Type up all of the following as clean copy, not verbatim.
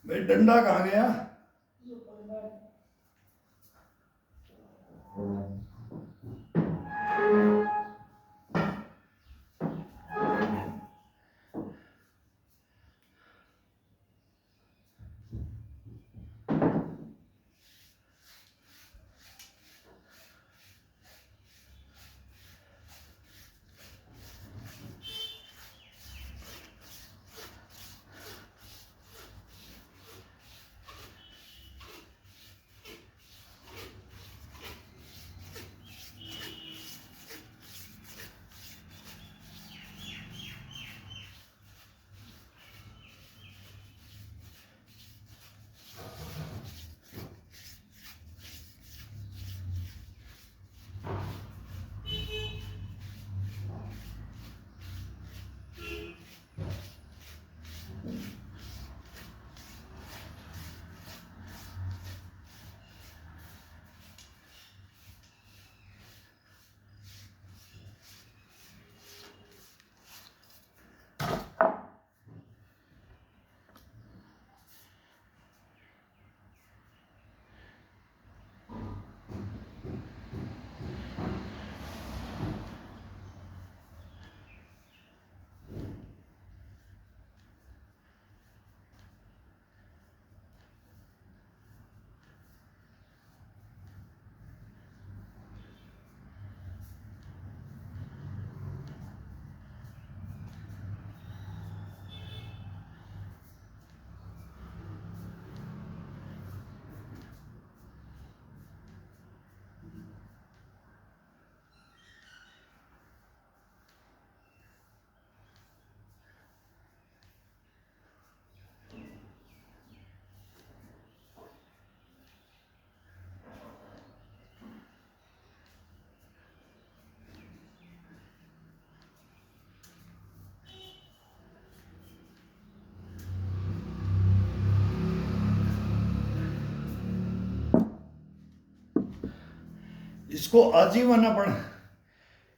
भाई डंडा कहाँ गया?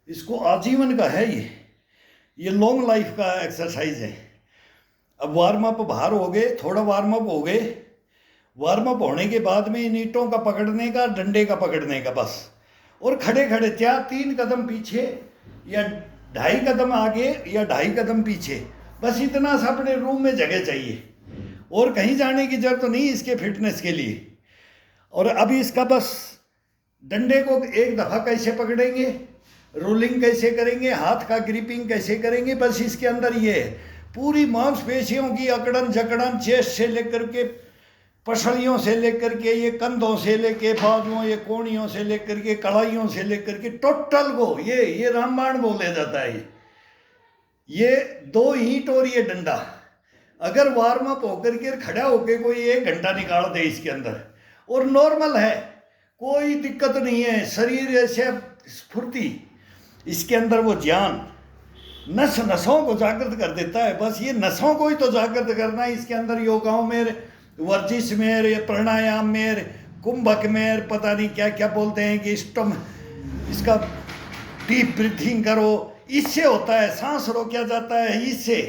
इसको आजीवन का है ये लॉन्ग लाइफ का एक्सरसाइज है। अब वार्म अप बाहर हो गए, थोड़ा वार्म अप हो गए। वार्म अप होने के बाद में इन ईंटों का पकड़ने का, डंडे का पकड़ने का बस, और खड़े खड़े क्या 3 कदम पीछे या 2.5 कदम आगे या 2.5 कदम पीछे, बस इतना सा अपने रूम में जगह चाहिए और कहीं जाने की जरूरत तो नहीं इसके फिटनेस के लिए। और अभी इसका बस डंडे को एक दफ़ा कैसे पकड़ेंगे, रोलिंग कैसे करेंगे, हाथ का ग्रिपिंग कैसे करेंगे, बस इसके अंदर ये है। पूरी मांसपेशियों की अकड़न जकड़न, चेस्ट से लेकर के पसलियों से लेकर के ये कंधों से लेके बाजुओं, ये कोहनियों से लेकर के कलाइयों से लेकर के टोटल को ये रामबाण बोले जाता है। ये 2 ईंट और ये डंडा अगर वार्म अप होकर के खड़ा होकर कोई 1 घंटा निकाल दे इसके अंदर और नॉर्मल है, कोई दिक्कत नहीं है, शरीर ऐसे स्फूर्ति, इसके अंदर वो ज्ञान नसों को जागृत कर देता है। बस ये नसों को ही तो जागृत करना है। इसके अंदर योगाओं में, वर्जिश में, प्राणायाम में, कुंभक में, पता नहीं क्या क्या बोलते हैं कि इसका डीप ब्रीथिंग करो, इससे होता है। सांस रोका जाता है इससे,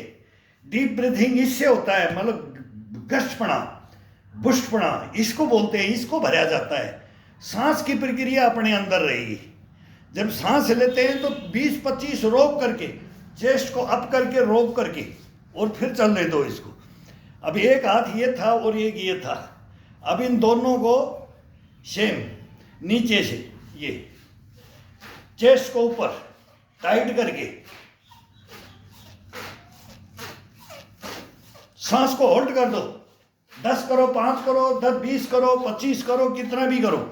डीप ब्रीथिंग इससे होता है, मतलब गश्तपणा, बुष्टपणा इसको बोलते हैं, इसको भरा जाता है। सांस की प्रक्रिया अपने अंदर रहेगी। जब सांस लेते हैं तो 20-25 रोक करके, चेस्ट को अप करके रोक करके और फिर चलने दो इसको। अब एक हाथ ये था और एक ये था, अब इन दोनों को सेम नीचे से ये चेस्ट को ऊपर टाइट करके सांस को होल्ड कर दो। 10 करो, 5 करो, 10, 20 करो, 25 करो, कितना भी करो।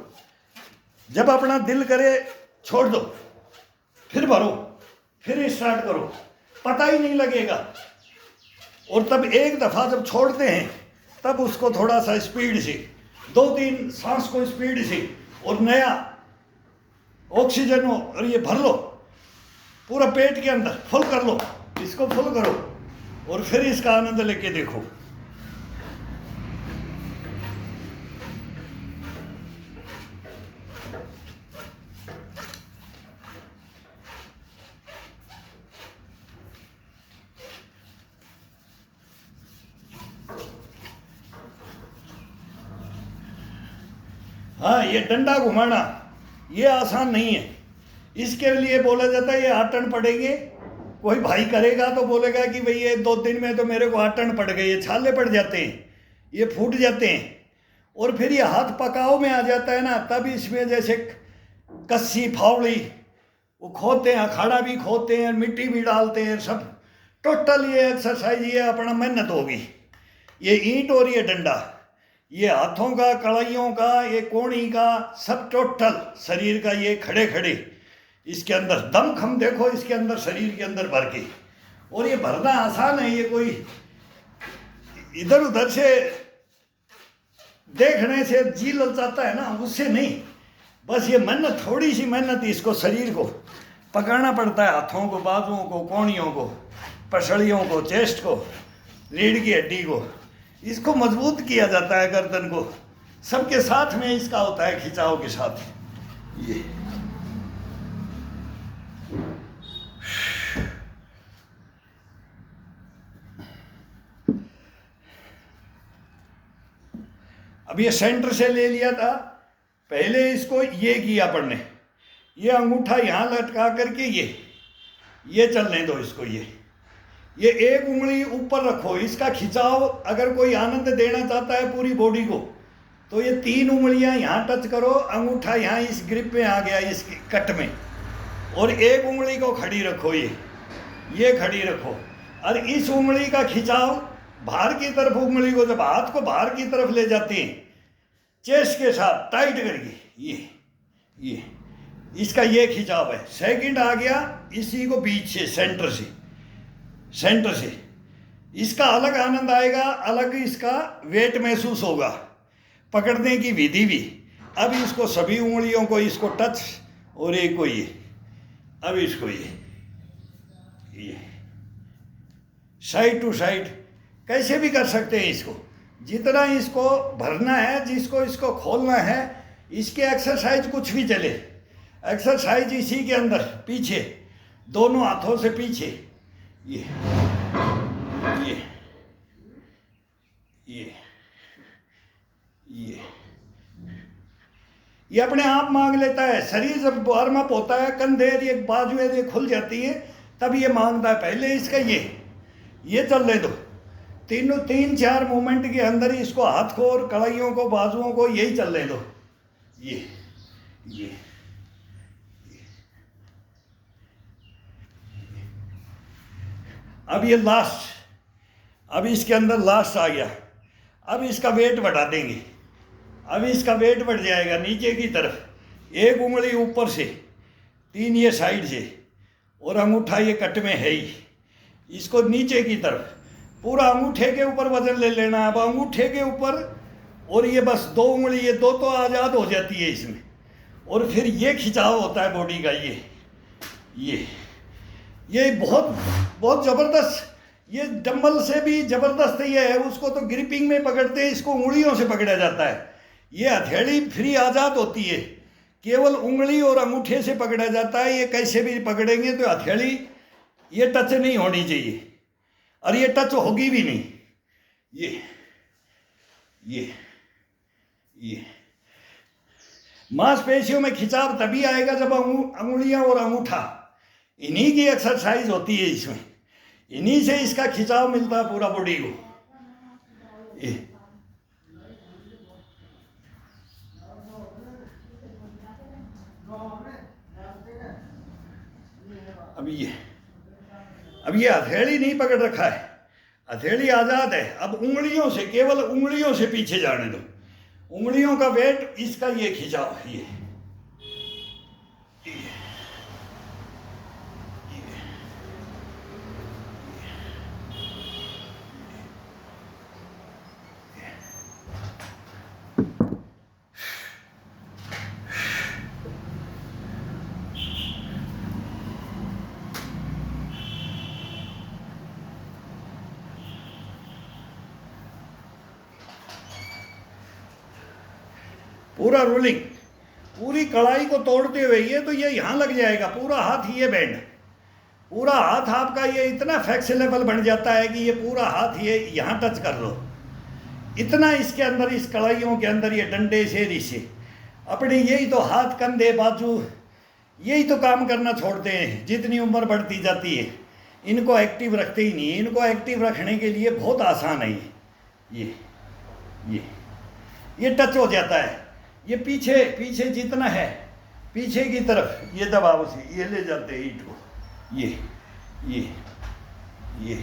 जब अपना दिल करे छोड़ दो, फिर भरो, फिर स्टार्ट करो, पता ही नहीं लगेगा। और तब एक दफ़ा जब छोड़ते हैं तब उसको थोड़ा सा स्पीड से 2-3 सांस को स्पीड से और नया ऑक्सीजन हो और ये भर लो पूरा पेट के अंदर, फुल कर लो, इसको फुल करो और फिर इसका आनंद लेके देखो। हाँ, ये डंडा घुमाना ये आसान नहीं है। इसके लिए बोला जाता है ये 8 टन पड़ेंगे। कोई भाई करेगा तो बोलेगा कि भाई ये 2 दिन में तो मेरे को 8 टन पड़ गए, ये छाले पड़ जाते हैं, ये फूट जाते हैं। और फिर ये हाथ पकाओ में आ जाता है ना, तब इसमें जैसे कस्सी फावड़ी वो खोदते हैं, अखाड़ा भी खोदते हैं, मिट्टी भी डालते हैं, सब टोटल ये एक्सरसाइज ये अपना मेहनत होगी। ये ईंट और ये डंडा, ये हाथों का, कड़ाइयों का, ये कोणी का, सब टोटल शरीर का ये खड़े खड़े इसके अंदर दम खम देखो इसके अंदर शरीर के अंदर भर के। और ये भरना आसान है, ये कोई इधर उधर से देखने से जी ललचाता है ना, उससे नहीं। बस ये मेहनत, थोड़ी सी मेहनत, इसको शरीर को पकाना पड़ता है, हाथों को, बाजुओं को, कोहनियों को, पसलियों को, चेस्ट को, रीढ़ की हड्डी को, इसको मजबूत किया जाता है, गर्दन को। सबके साथ में इसका होता है, खिंचाव के साथ। ये अब ये सेंटर से ले लिया था, पहले इसको ये किया पड़ने, ये अंगूठा यहाँ लटका करके ये चलने दो इसको। ये एक उंगली ऊपर रखो, इसका खिंचाव अगर कोई आनंद देना चाहता है पूरी बॉडी को तो ये 3 उंगलियां यहाँ टच करो, अंगूठा यहाँ इस ग्रिप में आ गया, इस कट में, और एक उंगली को खड़ी रखो, ये खड़ी रखो, और इस उंगली का खिंचाव बाहर की तरफ, उंगली को जब हाथ को बाहर की तरफ ले जाते हैं चेस्ट के साथ टाइट करके, ये इसका ये खिंचाव है। सेकंड आ गया इसी को बीच से, सेंटर से इसका अलग आनंद आएगा, अलग इसका वेट महसूस होगा, पकड़ने की विधि भी। अब इसको सभी उंगलियों को इसको टच, और एक को ये, अब इसको ये साइड टू साइड कैसे भी कर सकते हैं इसको, जितना इसको भरना है, जिसको इसको खोलना है, इसके एक्सरसाइज कुछ भी चले, एक्सरसाइज इसी के अंदर, पीछे दोनों हाथों से पीछे, ये अपने आप मांग लेता है। शरीर जब वार्म अप होता है, कंधे ये बाजुएं ये खुल जाती है, तब ये मांगता है। पहले इसका ये चलने दो, 3-4 मूवमेंट के अंदर इसको हाथ को और कड़ाइयों को, बाजुओं को यही चलने दो। ये अब ये लास्ट, अब इसके अंदर लास्ट आ गया। अब इसका वेट बढ़ा देंगे, अब इसका वेट बढ़ जाएगा नीचे की तरफ, एक उंगली ऊपर से, 3 ये साइड से, और अंगूठा ये कट में है ही, इसको नीचे की तरफ पूरा अंगूठे के ऊपर वजन ले लेना। अब अंगूठे के ऊपर, और ये बस 2 उंगली, ये 2 तो आज़ाद हो जाती है इसमें, और फिर ये खिंचाव होता है बॉडी का, ये बहुत ज़बरदस्त, ये डंबल से भी ज़बरदस्त ये है। उसको तो ग्रिपिंग में पकड़ते हैं, इसको उंगलियों से पकड़ा जाता है। ये हथेली फ्री आज़ाद होती है, केवल उंगली और अंगूठे से पकड़ा जाता है। ये कैसे भी पकड़ेंगे तो हथेली ये टच नहीं होनी चाहिए, और ये टच होगी भी नहीं। ये मांसपेशियों में खिंचाव तभी आएगा जब अंगुलियां और अंगूठा, इन्हीं की एक्सरसाइज होती है इसमें, इन्हीं से इसका खिंचाव मिलता है पूरा बॉडी को। अब ये हथेली नहीं पकड़ रखा है, हथेली आज़ाद है। अब उंगलियों से, केवल उंगलियों से पीछे जाने दो, उंगलियों का वेट, इसका ये खिंचाव, पूरा रोलिंग, पूरी कड़ाई को तोड़ते हुए ये यहाँ लग जाएगा, पूरा हाथ ये बैंड, पूरा हाथ आपका ये इतना फ्लेक्सिबल बन जाता है कि ये पूरा हाथ ये यहाँ टच कर लो, इतना इसके अंदर, इस कड़ाइयों के अंदर ये डंडे से रीसे। अपने यही तो हाथ, कंधे, बाजू, यही तो काम करना छोड़ते हैं जितनी उम्र बढ़ती जाती है। इनको एक्टिव रखते ही नहीं। इनको एक्टिव रखने के लिए बहुत आसान है ये ये ये टच हो जाता है। ये पीछे पीछे जितना है पीछे की तरफ ये दबाव से ये ले जाते हैं ईंट को। ये ये ये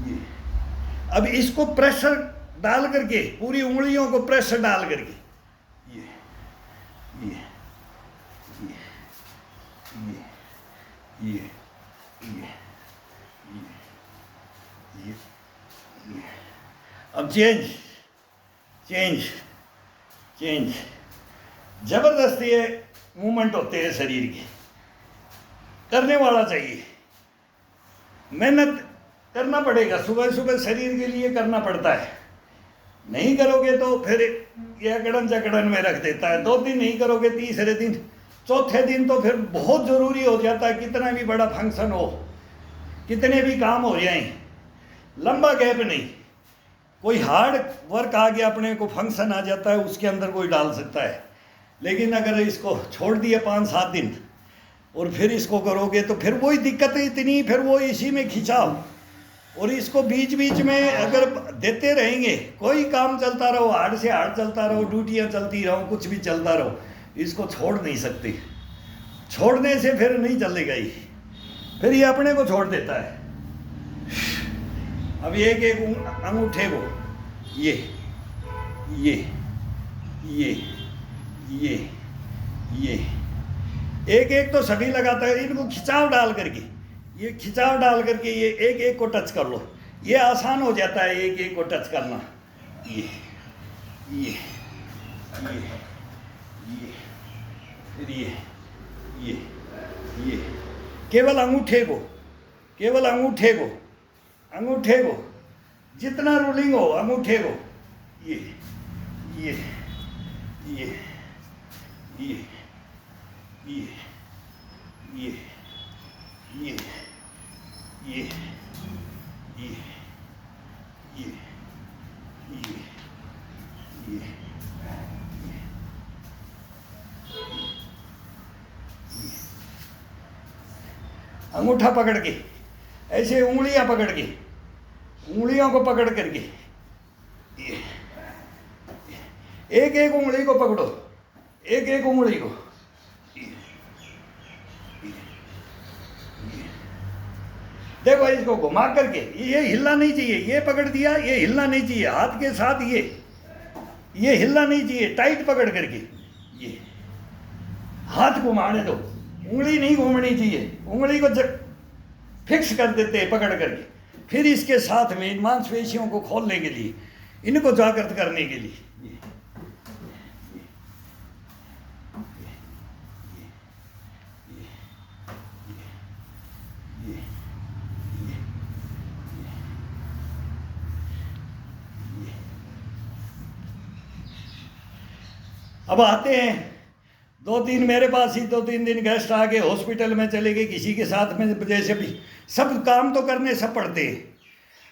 ये अब इसको प्रेशर डाल करके, पूरी उंगलियों को प्रेशर डाल करके ये ये ये ये ये ये ये ये अब चेंज चेंज चेंज जबरदस्त ये मूवमेंट होते हैं शरीर के। करने वाला चाहिए, मेहनत करना पड़ेगा, सुबह सुबह शरीर के लिए करना पड़ता है। नहीं करोगे तो फिर ये अकड़न चकड़न में रख देता है। 2 दिन नहीं करोगे, तीसरे दिन, चौथे दिन तो फिर बहुत ज़रूरी हो जाता है। कितना भी बड़ा फंक्शन हो, कितने भी काम हो जाएं, लंबा गैप नहीं। कोई हार्ड वर्क आ गया, अपने को फंक्शन आ जाता है, उसके अंदर कोई डाल सकता है। लेकिन अगर इसको छोड़ दिया 5-7 दिन और फिर इसको करोगे तो फिर वही दिक्कतें इतनी, फिर वो इसी में खिंचाव। और इसको बीच बीच में अगर देते रहेंगे, कोई काम चलता रहो, हार्ड से हार्ड चलता रहो, ड्यूटियाँ चलती रहो, कुछ भी चलता रहो, इसको छोड़ नहीं सकते। छोड़ने से फिर नहीं चलेगा ही, फिर ये अपने को छोड़ देता है। अब एक एक अंगूठे को ये ये ये ये ये एक एक तो सभी लगाता है। इनको खिंचाव डाल करके, ये खिंचाव डाल करके ये एक एक को टच कर लो, ये आसान हो जाता है एक एक को टच करना। ये ये ये ये फिर ये केवल अंगूठे को, केवल अंगूठे को, अंगूठे को जितना रोलिंग हो अंगूठे को, ये ये ये ये ये ये ये ये ये ये ये अंगूठा पकड़ के, ऐसे उंगलियां पकड़ के, उंगलियों को पकड़ करके ये एक एक उंगली को पकड़ो, एक एक उंगली को, देखो इसको घुमा करके, ये हिलना नहीं चाहिए। ये पकड़ दिया, ये हिलना नहीं चाहिए। हाथ के साथ ये हिलना नहीं चाहिए, टाइट पकड़ करके ये हाथ घुमाने दो, उंगली नहीं घूमनी चाहिए। उंगली को फिक्स कर देते हैं पकड़ करके, फिर इसके साथ में इन मांसपेशियों को खोलने के लिए, इनको जागृत करने के लिए अब आते हैं 2-3 मेरे पास ही 2-3 दिन गेस्ट आ गए, हॉस्पिटल में चले गए, किसी के साथ में, जैसे भी सब काम तो करने सब पड़ते हैं।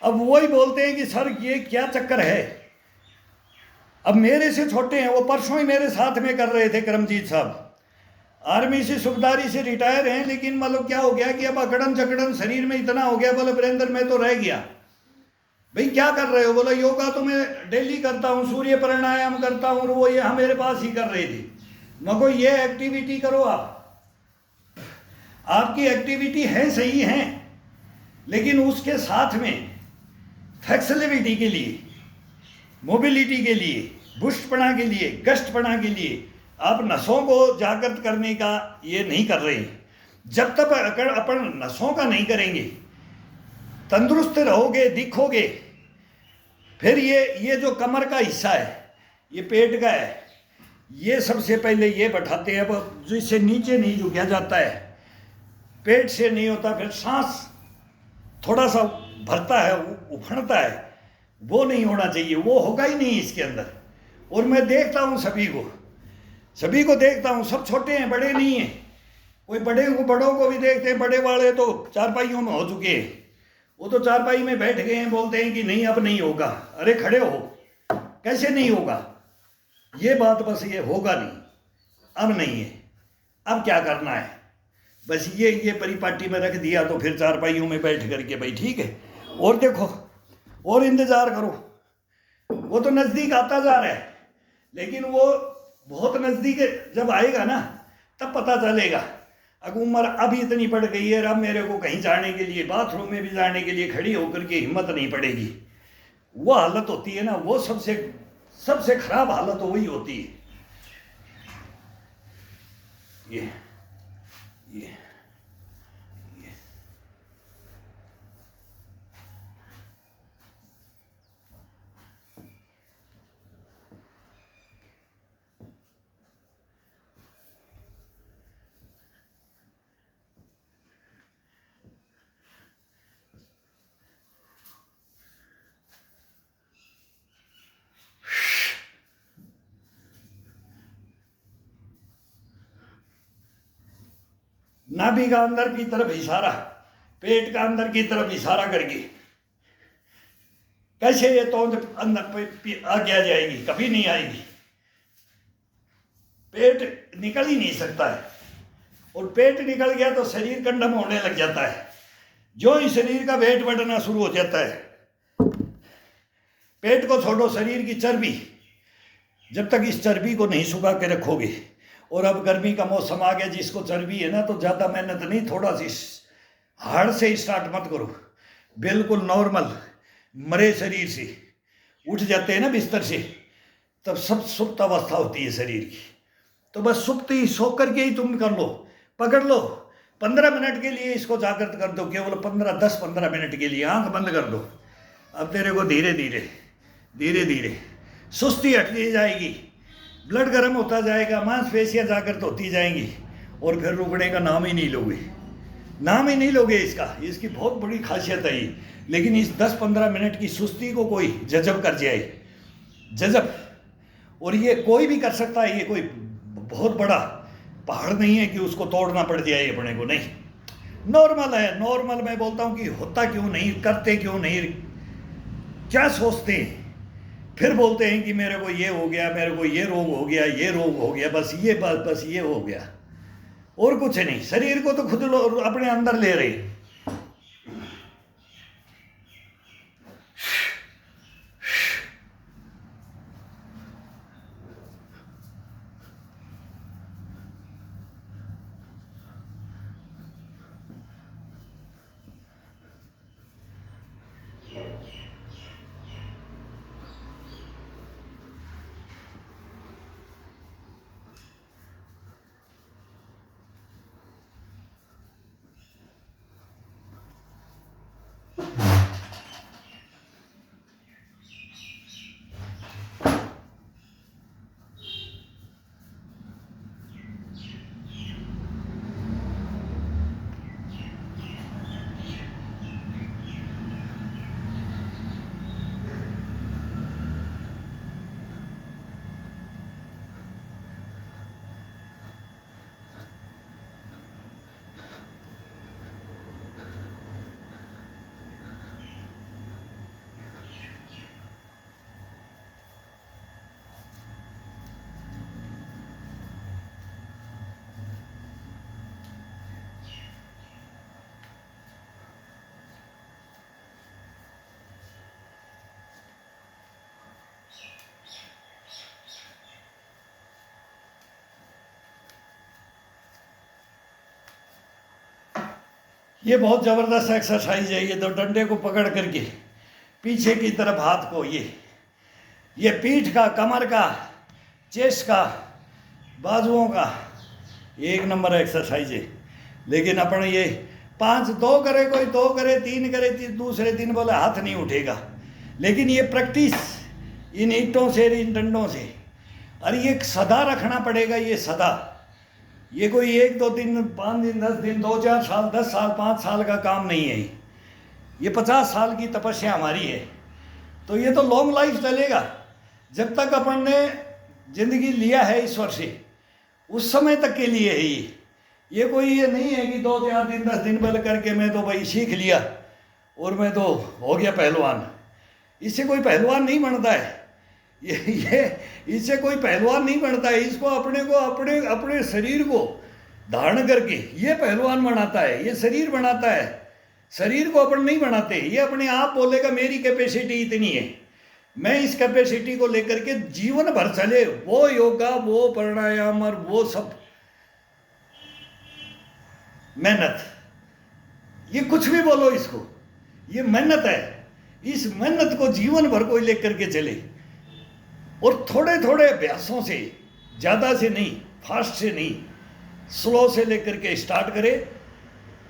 अब वही बोलते हैं कि सर ये क्या चक्कर है। अब मेरे से छोटे हैं, वो परसों ही मेरे साथ में कर रहे थे, करमजीत साहब आर्मी से सूबेदारी से रिटायर हैं, लेकिन मतलब क्या हो गया कि अब अकड़न चकड़न शरीर में इतना हो गया। बोले वीरेंद्र मैं तो रह गया। भाई क्या कर रहे हो? बोला योगा तो मैं डेली करता हूँ, सूर्य प्राणायाम करता हूँ। वो ये हम मेरे पास ही कर रहे थे। मगर ये एक्टिविटी करो आप, आपकी एक्टिविटी है सही है, लेकिन उसके साथ में फ्लेक्सिबिलिटी के लिए, मोबिलिटी के लिए, बुष्टपना के लिए, गश्तपना के लिए आप नसों को जागृत करने का ये नहीं कर रहे हैं। जब तक अगर अपन नसों का नहीं करेंगे, तंदुरुस्त रहोगे, दिखोगे, फिर ये जो कमर का हिस्सा है, ये पेट का है, ये सबसे पहले ये बैठाते हैं। अब जिससे नीचे नहीं झुका जाता है, पेट से नहीं होता, फिर सांस थोड़ा सा भरता है, उफड़ता है, वो नहीं होना चाहिए, वो होगा ही नहीं इसके अंदर। और मैं देखता हूँ सभी को देखता हूँ, सब छोटे हैं, बड़े नहीं हैं। कोई बड़ों को भी देखते हैं, बड़े वाले तो चारपाइयों में हो चुके हैं, वो तो चारपाई में बैठ गए हैं, बोलते हैं कि नहीं अब नहीं होगा। अरे खड़े हो, कैसे नहीं होगा? ये बात बस ये होगा नहीं, अब नहीं है। अब क्या करना है, बस ये परिपाटी में रख दिया तो फिर चारपाइयों में बैठ करके भाई ठीक है, और देखो और इंतजार करो। वो तो नज़दीक आता जा रहा है, लेकिन वो बहुत नज़दीक जब आएगा ना तब पता चलेगा। अब उम्र अभी इतनी बढ़ गई है, अब मेरे को कहीं जाने के लिए, बाथरूम में भी जाने के लिए खड़ी होकर के हिम्मत नहीं पड़ेगी। वो हालत होती है ना, वो सबसे सबसे खराब हालत तो वही होती है। ये ये नाभि का अंदर की तरफ इशारा, पेट का अंदर की तरफ इशारा करके कैसे ये तोंद अंदर आ क्या जाएगी, कभी नहीं आएगी। पेट निकल ही नहीं सकता है, और पेट निकल गया तो शरीर कंडम होने लग जाता है। जो ही शरीर का वेट बढ़ना शुरू हो जाता है, पेट को छोड़ो, शरीर की चर्बी, जब तक इस चर्बी को नहीं सुखा के रखोगे, और अब गर्मी का मौसम आ गया, जिसको चर्बी है ना तो ज़्यादा मेहनत नहीं, थोड़ा सी हार्ड से स्टार्ट मत करो, बिल्कुल नॉर्मल मरे शरीर से उठ जाते हैं ना बिस्तर से, तब सब सुप्त अवस्था होती है शरीर की। तो बस सुप्ति सो करके ही तुम कर लो, पकड़ लो 15 मिनट के लिए, इसको जागृत कर दो, केवल 10-15 मिनट के लिए आंख बंद कर दो। अब तेरे को धीरे धीरे धीरे धीरे सुस्ती हटती जाएगी, ब्लड गर्म होता जाएगा, मांसपेशियाँ जागृत होती जाएंगी, और फिर रुकने का नाम ही नहीं लोगे, नाम ही नहीं लोगे इसका। इसकी बहुत बड़ी खासियत है ये। लेकिन इस 10-15 मिनट की सुस्ती को कोई जजब कर जाए, जजब, और ये कोई भी कर सकता है, ये कोई बहुत बड़ा पहाड़ नहीं है कि उसको तोड़ना पड़ जाए अपने को, नहीं, नॉर्मल है। नॉर्मल मैं बोलता हूँ कि होता क्यों नहीं, करते क्यों नहीं, क्या सोचते हैं, फिर बोलते हैं कि मेरे को ये हो गया, मेरे को ये रोग हो गया, ये रोग हो गया, बस ये हो गया, और कुछ नहीं। शरीर को तो खुद अपने अंदर ले रहे। ये बहुत ज़बरदस्त एक्सरसाइज है। ये तो डंडे को पकड़ करके पीछे की तरफ हाथ को, ये पीठ का, कमर का, चेस्ट का, बाजुओं का, एक नंबर एक्सरसाइज है। लेकिन अपन ये 5-2 करे, कोई 2 करे, 3 करे, दूसरे दिन बोले हाथ नहीं उठेगा। लेकिन ये प्रैक्टिस इन ईंटों से, इन डंडों से, और ये सदा रखना पड़ेगा। ये सदा, ये कोई 1-2 दिन, 5 दिन, 10 दिन, 2-4 साल, 10 साल, 5 साल का काम नहीं है। ये 50 साल की तपस्या हमारी है। तो ये तो लॉन्ग लाइफ चलेगा। जब तक अपन ने जिंदगी लिया है ईश्वर से, उस समय तक के लिए है ये कोई ये नहीं है कि 2-4 दिन, 10 दिन बल करके मैं तो भाई सीख लिया और मैं तो हो गया पहलवान। इससे कोई पहलवान नहीं बनता है। ये इससे कोई पहलवान नहीं बनता है। इसको अपने को अपने अपने शरीर को धारण करके ये पहलवान बनाता है, ये शरीर बनाता है। शरीर को अपन नहीं बनाते। ये अपने आप बोलेगा मेरी कैपेसिटी इतनी है, मैं इस कैपेसिटी को लेकर के जीवन भर चले। वो योगा, वो प्राणायाम और वो सब मेहनत, ये कुछ भी बोलो इसको, ये मेहनत है। इस मेहनत को जीवन भर कोई लेकर के चले और थोड़े थोड़े अभ्यासों से, ज़्यादा से नहीं, फास्ट से नहीं, स्लो से लेकर के स्टार्ट करे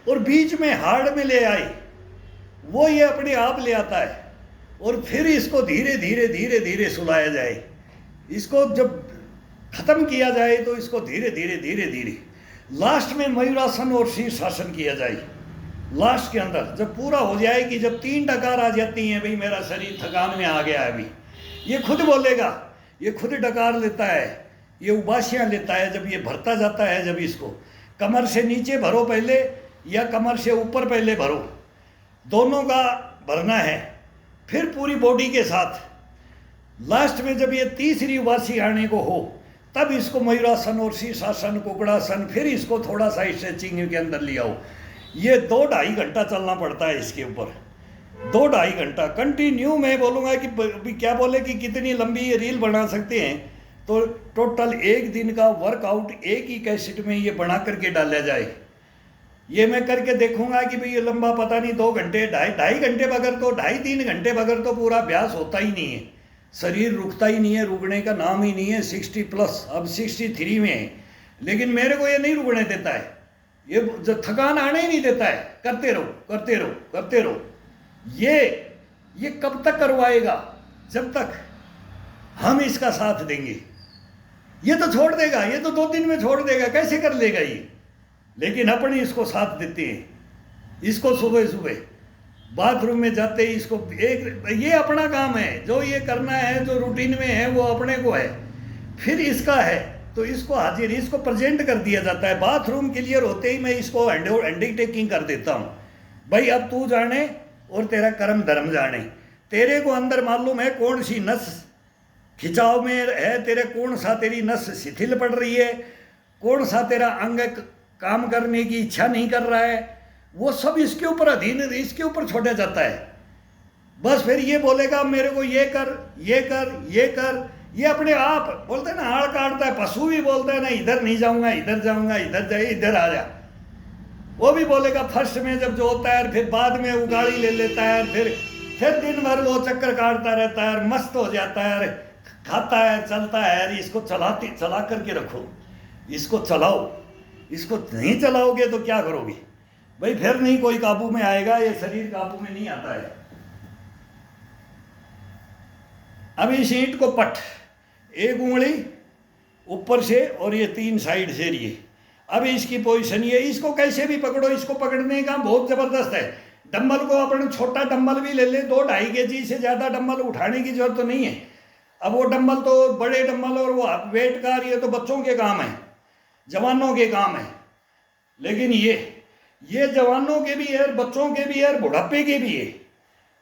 और बीच में हार्ड में ले आए, वो ये अपने आप ले आता है। और फिर इसको धीरे धीरे धीरे धीरे सुलाया जाए। इसको जब खत्म किया जाए तो इसको धीरे धीरे धीरे धीरे लास्ट में मयूरासन और शीर्षासन किया जाए। लास्ट के अंदर जब पूरा हो जाए कि जब 3 डकार आ जाती हैं, भाई मेरा शरीर थकान में आ गया है, अभी ये खुद बोलेगा, ये खुद डकार लेता है, ये उबासियाँ लेता है। जब ये भरता जाता है, जब इसको कमर से नीचे भरो पहले या कमर से ऊपर पहले भरो, दोनों का भरना है, फिर पूरी बॉडी के साथ। लास्ट में जब ये तीसरी उबासी आने को हो तब इसको मयूरासन और शीर्षासन, कुकड़ासन, फिर इसको थोड़ा सा स्ट्रेचिंग के अंदर ले आओ। ये 2-2.5 घंटा चलना पड़ता है इसके ऊपर, 2-2.5 घंटा कंटिन्यू। मैं बोलूँगा कि क्या बोले कि कितनी लंबी ये रील बना सकते हैं, तो टोटल 1 दिन का वर्कआउट एक ही कैसेट में ये बना करके डाला जाए। ये मैं करके देखूंगा कि भाई ये लंबा पता नहीं 2 घंटे, 2.5 घंटे बगैर तो 2.5-3 घंटे बगैर तो पूरा अभ्यास होता ही नहीं है। शरीर रुकता ही नहीं है, रुकने का नाम ही नहीं है। 60+, अब 63 में है, लेकिन मेरे को ये नहीं रुकने देता है। ये जो थकान आने ही नहीं देता है, करते रहो करते रहो करते रहो। ये कब तक करवाएगा? जब तक हम इसका साथ देंगे। ये तो छोड़ देगा, ये तो 2 दिन में छोड़ देगा, कैसे कर लेगा ये? लेकिन अपने इसको साथ देते हैं। इसको सुबह सुबह बाथरूम में जाते ही इसको ये अपना काम है, जो ये करना है, जो रूटीन में है वो अपने को है। फिर इसका है तो इसको हाजिर, इसको प्रेजेंट कर दिया जाता है। बाथरूम क्लियर होते ही मैं इसको अंडरटेकिंग कर देता हूँ, भाई अब तू जाने और तेरा कर्म धर्म जाने। तेरे को अंदर मालूम है कौन सी नस खिंचाव में है, तेरे कौन सा तेरी नस शिथिल पड़ रही है, कौन सा तेरा अंग काम करने की इच्छा नहीं कर रहा है, वो सब इसके ऊपर अधीन, इसके ऊपर छोड़ा जाता है। बस फिर ये बोलेगा मेरे को ये कर ये कर ये कर। ये अपने आप बोलते हैं ना, हाड़ काटता है, पशु भी बोलता है ना, इधर नहीं जाऊंगा, इधर जाऊंगा, इधर जाए, इधर आ जा। वो भी बोलेगा फर्स्ट में जब जो होता है, फिर बाद में उगाड़ी ले लेता है, फिर दिन भर वो चक्कर काटता रहता है, मस्त हो जाता है, खाता है, चलता है। इसको चला करके रखो, इसको चलाओ। इसको नहीं चलाओगे तो क्या करोगे भाई? फिर नहीं कोई काबू में आएगा, ये शरीर काबू में नहीं आता है। अब इस ईंट को पट, 1 उंगली ऊपर से और ये 3 साइड से ये। अब इसकी पोजीशन ये, इसको कैसे भी पकड़ो, इसको पकड़ने का बहुत जबरदस्त है। डंबल को अपन छोटा डंबल भी ले ले, 2-2.5 kg से ज़्यादा डंबल उठाने की जरूरत तो नहीं है। अब वो डंबल तो बड़े डंबल और वो वेट का, ये तो बच्चों के काम है, जवानों के काम है। लेकिन ये जवानों के भी है, बच्चों के भी है, बुढ़ापे के भी है।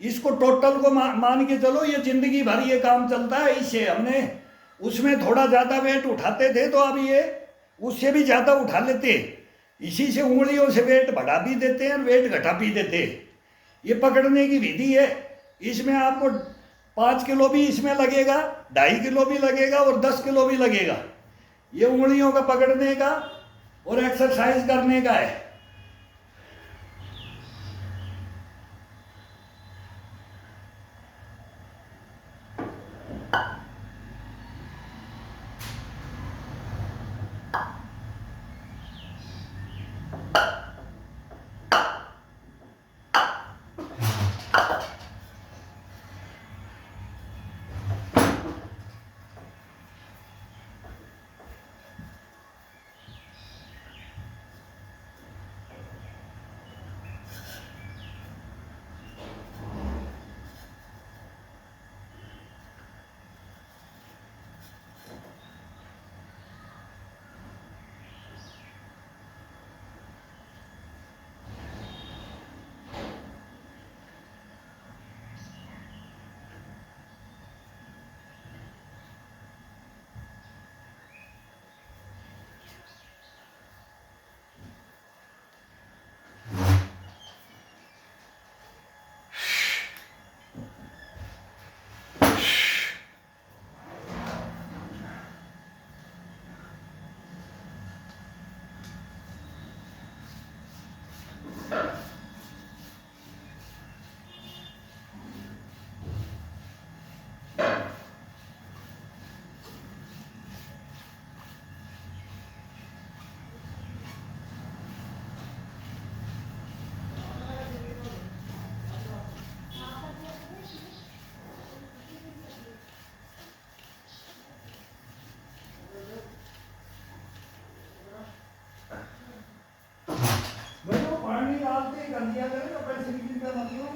इसको टोटल को मान के चलो, ये जिंदगी भर ये काम चलता है। इससे हमने उसमें थोड़ा ज़्यादा वेट उठाते थे, तो अब ये उससे भी ज़्यादा उठा लेते। इसी से उंगलियों से वेट बढ़ा भी देते हैं और वेट घटा भी देते हैं। ये पकड़ने की विधि है। इसमें आपको 5 किलो भी इसमें लगेगा, 2.5 किलो भी लगेगा और 10 किलो भी लगेगा। ये उंगलियों का पकड़ने का और एक्सरसाइज करने का है। कर दिया करें तो पैसे की चिंता मत करो।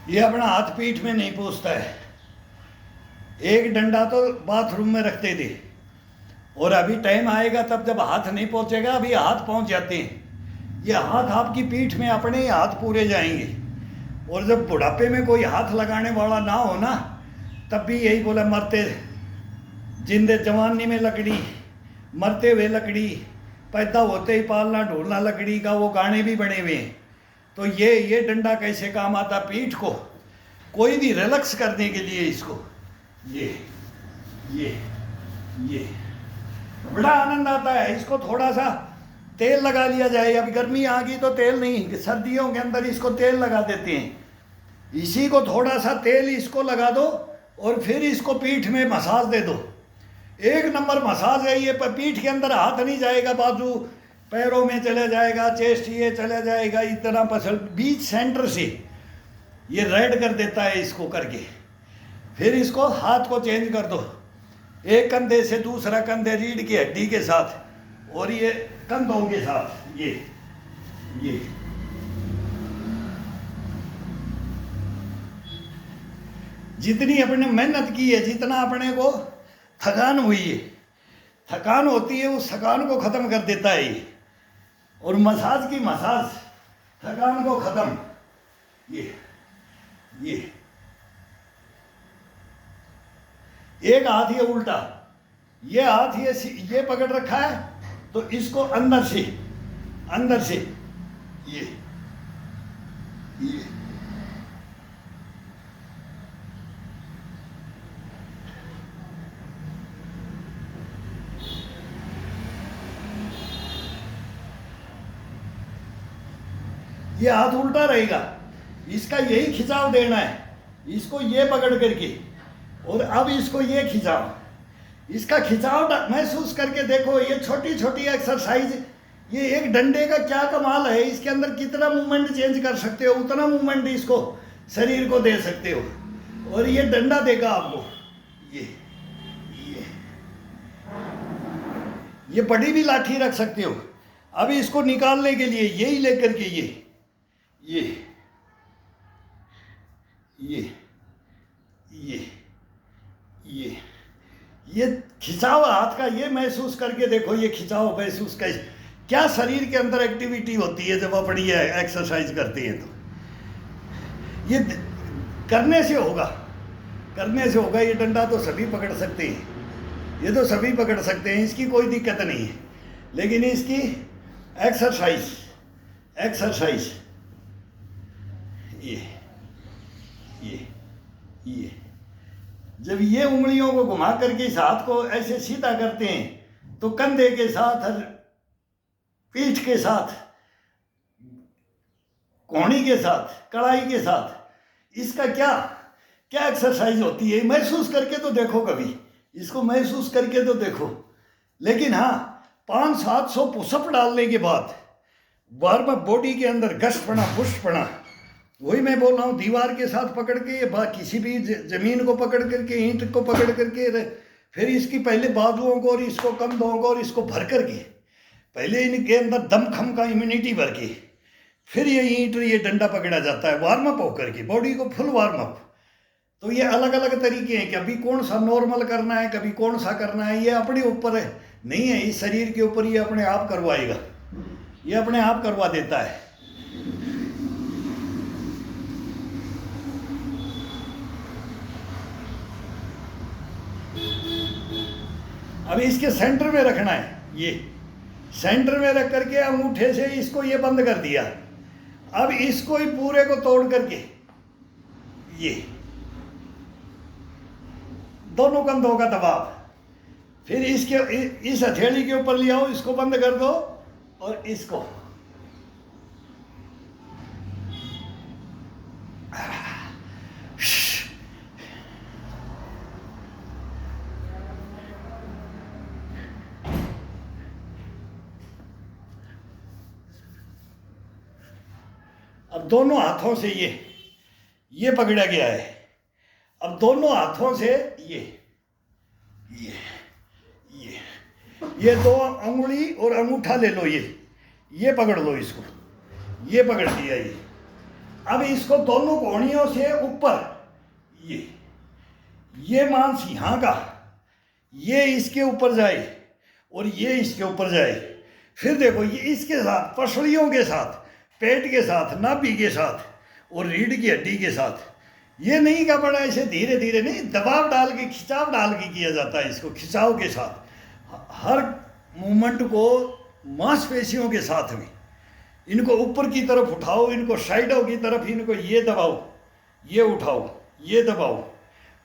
ये अपना हाथ पीठ में नहीं पहुँचता है। एक डंडा तो बाथरूम में रखते थे, और अभी टाइम आएगा तब जब हाथ नहीं पहुँचेगा, अभी हाथ पहुँच जाते हैं। ये हाथ आपकी पीठ में अपने ही हाथ पूरे जाएंगे, और जब बुढ़ापे में कोई हाथ लगाने वाला ना हो ना, तब भी यही बोला, मरते जिंदे जवानी में लकड़ी, मरते हुए लकड़ी, पैदा होते ही पालना ढूंढना लकड़ी का, वो गाने भी बने हुए हैं। तो ये डंडा कैसे काम आता पीठ को, कोई भी रिलैक्स करने के लिए इसको, ये बड़ा आनंद आता है। इसको थोड़ा सा तेल लगा लिया जाए, अभी गर्मी आ गई तो तेल नहीं, सर्दियों के अंदर इसको तेल लगा देते हैं। इसी को थोड़ा सा तेल इसको लगा दो और फिर इसको पीठ में मसाज दे दो। एक नंबर मसाज है ये। पीठ के अंदर हाथ नहीं जाएगा, बाजू पैरों में चला जाएगा, चेस्ट ये चला जाएगा, इतना पसल बीच सेंटर से ये रेड कर देता है इसको करके। फिर इसको हाथ को चेंज कर दो, एक कंधे से दूसरा कंधे रीढ़ की हड्डी के साथ, और ये कंधों के साथ, ये जितनी अपने मेहनत की है, जितना अपने को थकान हुई है, थकान होती है, उस थकान को खत्म कर देता है ये। और मसाज की मसाज थकान को खत्म। ये एक हाथ ये उल्टा, ये हाथ ये पकड़ रखा है, तो इसको अंदर से ये ये हाथ उल्टा रहेगा, इसका यही खिंचाव देना है, इसको ये पकड़ करके, और अब इसको ये खिंचाव, इसका खिंचाव महसूस करके देखो। ये छोटी छोटी एक्सरसाइज, ये एक डंडे का क्या कमाल है, इसके अंदर कितना मूवमेंट चेंज कर सकते हो, उतना मूवमेंट इसको शरीर को दे सकते हो। और ये डंडा देगा आपको, ये बड़ी भी लाठी रख सकते हो। अब इसको निकालने के लिए यही लेकर के ये खिंचाव हाथ का, ये महसूस करके देखो, ये खिंचाव महसूस कैसे, क्या शरीर के अंदर एक्टिविटी होती है जब अपनी ये एक्सरसाइज करते हैं। तो ये करने से होगा। ये डंडा तो सभी पकड़ सकते हैं, ये तो सभी पकड़ सकते हैं, इसकी कोई दिक्कत नहीं है। लेकिन इसकी एक्सरसाइज ये जब ये उंगलियों को घुमा करके इस हाथ को ऐसे सीधा करते हैं, तो कंधे के साथ और पीठ के साथ, कोहनी के साथ, कलाई के साथ, इसका क्या एक्सरसाइज होती है, महसूस करके तो देखो, कभी इसको महसूस करके तो देखो। लेकिन हाँ, 500-700 पुशअप डालने के बाद बार बार बॉडी के अंदर गश्तपना, पुष्टपना, वही मैं बोल रहा हूँ, दीवार के साथ पकड़ के, किसी भी जमीन को पकड़ करके, ईंट को पकड़ करके, फिर इसकी पहले बाजुओं को और इसको कंधों को और इसको भर करके, पहले इनके अंदर दमखम का इम्यूनिटी भर के, फिर ये डंडा पकड़ा जाता है, वार्म अप होकर के, बॉडी को फुल वार्म अप। तो ये अलग अलग तरीके हैं कि अभी कौन सा नॉर्मल करना है, कभी कौन सा करना है, ये अपने ऊपर है, नहीं है इस शरीर के ऊपर, ये अपने आप करवाएगा, ये अपने आप करवा देता है। अब इसके सेंटर में रखना है, ये सेंटर में रख करके अंगूठे से इसको ये बंद कर दिया। अब इसको ही पूरे को तोड़ करके ये दोनों कंधों का दबाव, फिर इसके इस हथेली के ऊपर ले आओ, इसको बंद कर दो और इसको अब दोनों हाथों से ये पकड़ा गया है। अब दोनों हाथों से ये दो अंगुली और अंगूठा ले लो, ये पकड़ लो, इसको ये पकड़ दिया ये। अब इसको दोनों कोहनियों से ऊपर ये मांस यहाँ का ये इसके ऊपर जाए और ये इसके ऊपर जाए। फिर देखो ये इसके साथ पसलियों के साथ, पेट के साथ, नाभि के साथ और रीढ़ की हड्डी के साथ। ये नहीं का बड़ा ऐसे धीरे धीरे नहीं, दबाव डाल के, खिंचाव डाल के किया जाता है इसको, खिंचाव के साथ, हर मूवमेंट को मांसपेशियों के साथ में। इनको ऊपर की तरफ उठाओ, इनको साइडों की तरफ, इनको ये दबाओ, ये उठाओ, ये दबाओ,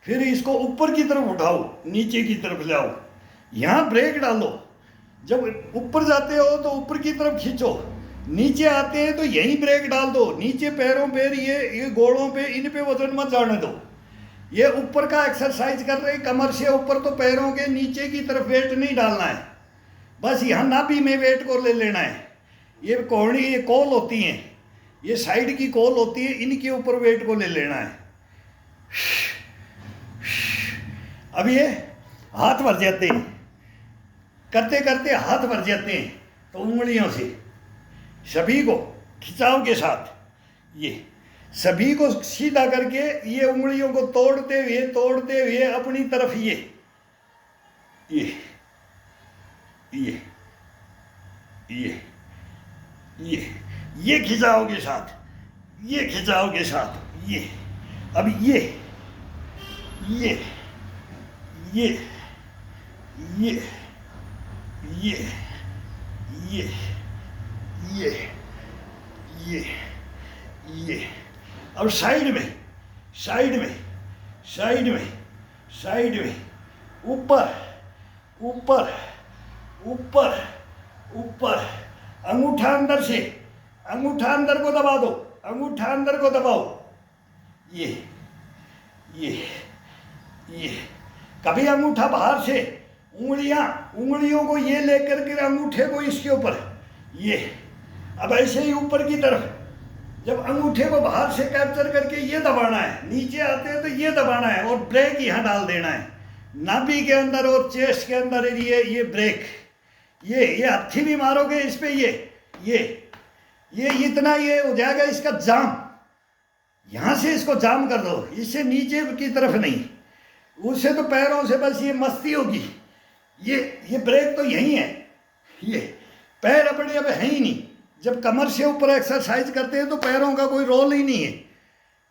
फिर इसको ऊपर की तरफ उठाओ, नीचे की तरफ ले आओ, यहाँ ब्रेक डालो। जब ऊपर जाते हो तो ऊपर की तरफ खींचो, नीचे आते हैं तो यहीं ब्रेक डाल दो। नीचे पैरों पे, ये गोड़ों पे, इन पे वजन मत जाने दो। ये ऊपर का एक्सरसाइज कर रहे हैं, कमर से ऊपर, तो पैरों के नीचे की तरफ वेट नहीं डालना है, बस यहाँ नाभि में वेट को ले लेना है। ये कोहनी, ये कॉल होती हैं, ये साइड की कॉल होती है, इनके ऊपर वेट को ले लेना है। अब ये हाथ भर जाते हैं, करते करते हाथ भर जाते हैं, तो उंगलियों से सभी को खिंचाव के साथ ये सभी को सीधा करके ये उंगलियों को तोड़ते हुए अपनी तरफ ये खिंचाव के साथ, ये खिंचाव के साथ, ये अब ये ये ये ये ये ये ये ये ये अब साइड में, साइड में, साइड में, साइड में, ऊपर ऊपर ऊपर ऊपर, अंगूठा अंदर से, अंगूठा अंदर को दबा दो, अंगूठा अंदर को दबाओ, ये कभी अंगूठा बाहर से, उंगलियों को ये लेकर के अंगूठे को इसके ऊपर, ये अब ऐसे ही ऊपर की तरफ, जब अंगूठे को बाहर से कैप्चर करके ये दबाना है, नीचे आते हैं तो ये दबाना है और ब्रेक यहाँ डाल देना है, नाभि के अंदर और चेस्ट के अंदर, ये ब्रेक, ये हथी भी मारोगे इस पे, ये इतना ये हो जाएगा इसका जाम, यहाँ से इसको जाम कर दो, इससे नीचे की तरफ नहीं, उससे तो पैरों से बस ये मस्ती होगी। ये ब्रेक तो यही है, ये पैर अपने अब है ही नहीं। जब कमर से ऊपर एक्सरसाइज करते हैं तो पैरों का कोई रोल ही नहीं है,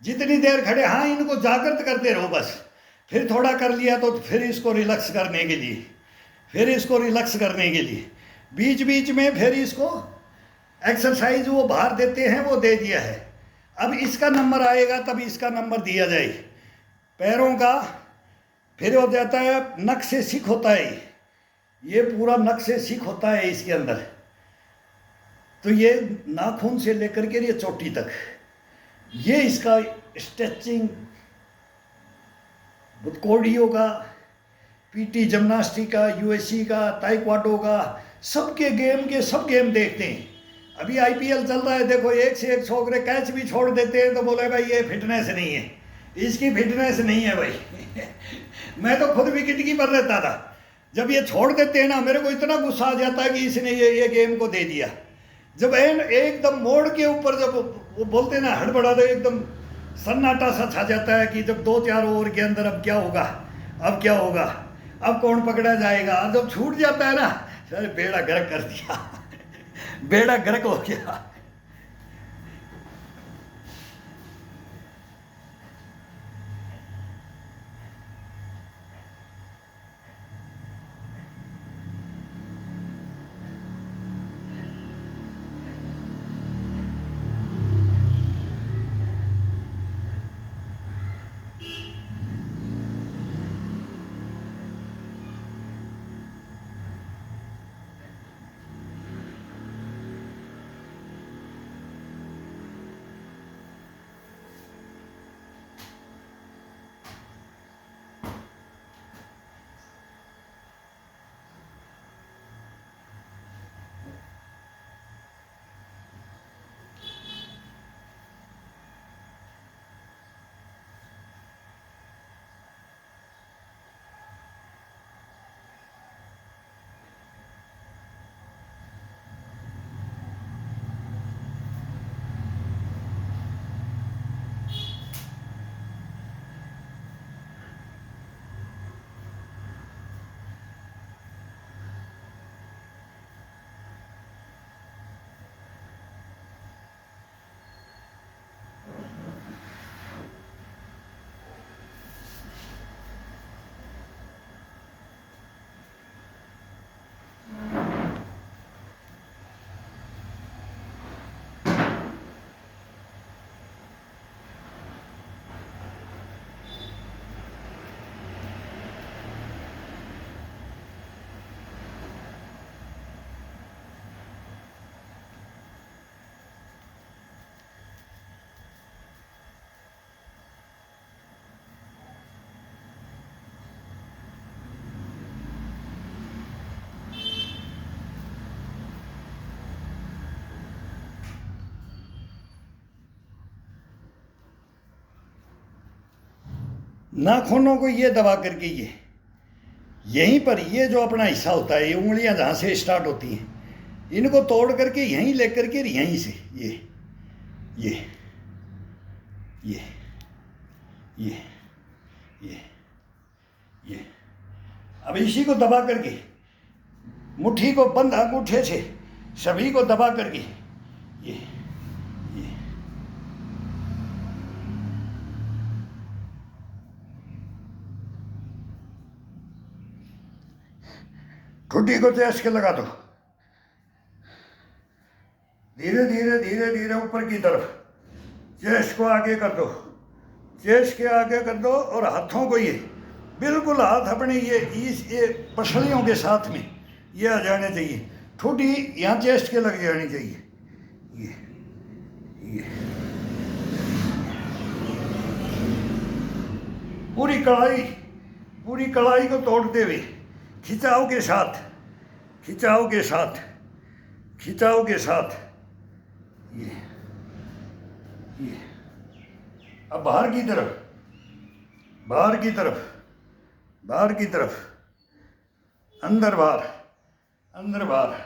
जितनी देर खड़े, हाँ इनको जागृत करते रहो बस, फिर थोड़ा कर लिया तो फिर इसको रिलैक्स करने के लिए, फिर इसको रिलैक्स करने के लिए बीच बीच में फिर इसको एक्सरसाइज वो बाहर देते हैं, वो दे दिया है। अब इसका नंबर आएगा तब इसका नंबर दिया जाए, पैरों का फिर हो जाता है, नख से सिक होता है, ये पूरा नख से सिक होता है इसके अंदर, तो ये नाखून से लेकर के ये चोटी तक, ये इसका स्ट्रेचिंग, कार्डियो का, पीटी, जिम्नास्टिक का, यूएससी का, ताइक्वांडो का, सबके गेम के सब गेम देखते हैं। अभी आईपीएल चल रहा है, देखो एक से एक छोकरे कैच भी छोड़ देते हैं तो बोले भाई ये फिटनेस नहीं है, इसकी फिटनेस नहीं है भाई। मैं तो खुद विकेट कीपर रहता था, जब ये छोड़ देते हैं ना मेरे को इतना गुस्सा आ जाता है कि इसने ये गेम को दे दिया। जब एकदम मोड़ के ऊपर जब वो बोलते हैं ना हड़बड़ा, तो एकदम सन्नाटा सा छा जाता है कि जब 2-4 ओवर के अंदर अब क्या होगा, अब क्या होगा, अब कौन पकड़ा जाएगा। और जब छूट जाता है ना, अरे बेड़ा गर्क कर दिया, बेड़ा गर्क हो गया। नाखूनों को ये दबा करके ये यहीं पर ये जो अपना हिस्सा होता है, ये उंगलियां जहाँ से स्टार्ट होती हैं, इनको तोड़ करके यहीं लेकर के यहीं से ये ये ये ये ये ये अब इसी को दबा करके मुट्ठी को बंद अंगूठे से सभी को दबा करके ये ठुड्डी को चेस्ट के लगा दो, धीरे धीरे धीरे धीरे ऊपर की तरफ चेस्ट को आगे कर दो, चेस्ट के आगे कर दो और हाथों को ये बिल्कुल हाथ अपने ये पसलियों के साथ में ये आ जाने चाहिए, ठुड्डी यहाँ चेस्ट के लग जानी चाहिए। ये पूरी कलाई को तोड़ते हुए खिंचाव के साथ खिंचाव के साथ खिंचाव के साथ ये अब बाहर की तरफ बाहर की तरफ बाहर की तरफ अंदर बाहर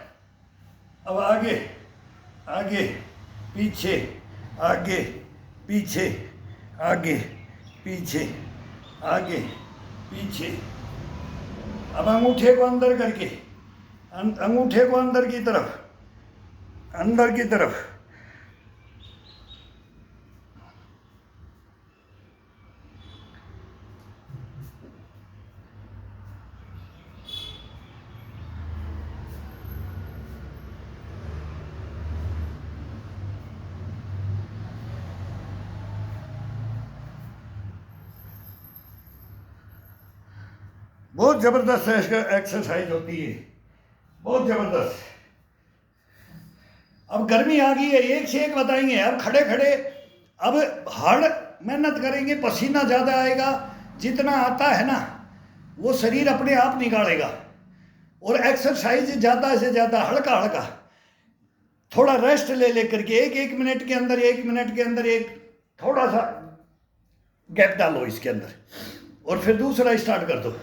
अब आगे आगे पीछे आगे पीछे आगे पीछे आगे पीछे। अब अंगूठे को अंदर करके अंगूठे को अंदर की तरफ बहुत ज़बरदस्त एक्सरसाइज होती है, बहुत ज़बरदस्त। अब गर्मी आ गई है, एक से एक बताएंगे। अब खड़े खड़े अब हार्ड मेहनत करेंगे, पसीना ज़्यादा आएगा, जितना आता है ना वो शरीर अपने आप निकालेगा। और एक्सरसाइज ज़्यादा से ज़्यादा हल्का हल्का थोड़ा रेस्ट ले करके एक मिनट के अंदर एक थोड़ा सा गैप डालो इसके अंदर और फिर दूसरा स्टार्ट कर दो।